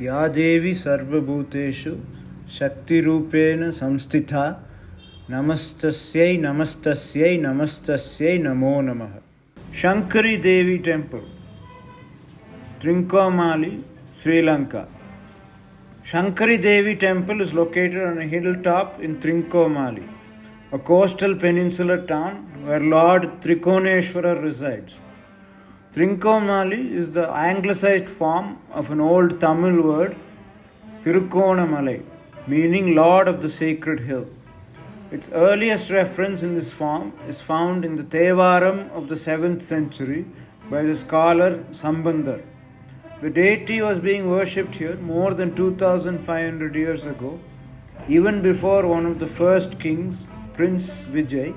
या देवी सर्वभूतेषु शक्तिरूपेण संस्थिता नमस्तस्यै नमस्तस्यै नमस्तस्यै नमो नमः. Shankari Devi Temple, Trincomalee, Sri Lanka. Shankari Devi Temple is located on a hilltop in Trincomalee, a coastal peninsular town where Lord Trikoneshwara resides. Trincomalee is the anglicized form of an old Tamil word, Trincomalee, meaning Lord of the Sacred Hill. Its earliest reference in this form is found in the Thevaram of the 7th century by the scholar Sambandar. The deity was being worshipped here more than 2500 years ago, even before one of the first kings, Prince Vijay,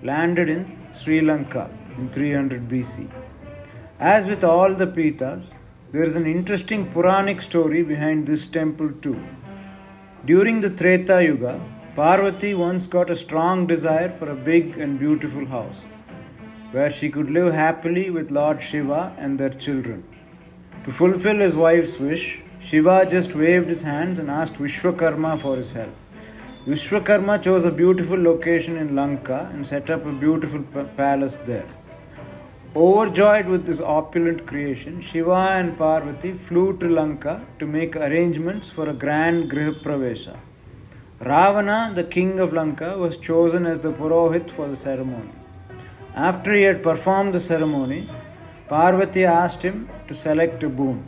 landed in Sri Lanka in 300 BC. As with all the Peethas, there is an interesting Puranic story behind this temple too. During the Treta Yuga, Parvati once got a strong desire for a big and beautiful house, where she could live happily with Lord Shiva and their children. To fulfill his wife's wish, Shiva just waved his hands and asked Vishwakarma for his help. Vishwakarma chose a beautiful location in Lanka and set up a beautiful palace there. Overjoyed with this opulent creation, Shiva and Parvati flew to Lanka to make arrangements for a grand Grihapravesha. Ravana, the king of Lanka, was chosen as the Purohit for the ceremony. After he had performed the ceremony, Parvati asked him to select a boon.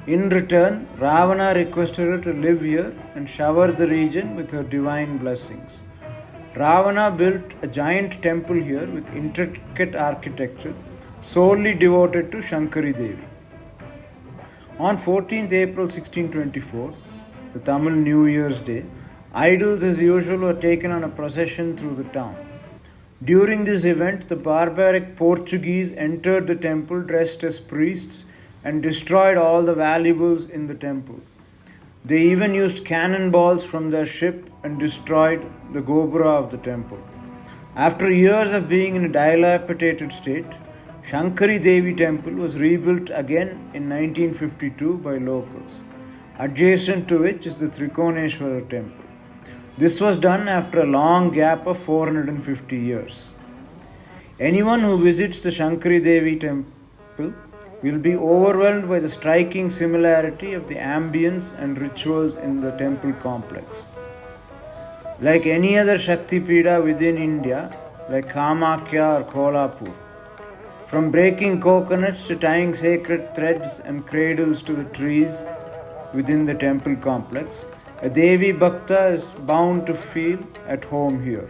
In return, Ravana requested her to live here and shower the region with her divine blessings. Ravana built a giant temple here with intricate architecture solely devoted to Shankari Devi. On 14th April 1624, the Tamil New Year's Day, idols as usual were taken on a procession through the town. During this event, the barbaric Portuguese entered the temple dressed as priests and destroyed all the valuables in the temple. They even used cannonballs from their ship and destroyed the gopura of the temple. After years of being in a dilapidated state, Shankari Devi Temple was rebuilt again in 1952 by locals, adjacent to which is the Trikoneshwara Temple. This was done after a long gap of 450 years. Anyone who visits the Shankari Devi Temple will be overwhelmed by the striking similarity of the ambience and rituals in the temple complex. Like any other Shaktipeetha within India, like Kamakhya or Kolhapur, from breaking coconuts to tying sacred threads and cradles to the trees within the temple complex, a Devi Bhakta is bound to feel at home here.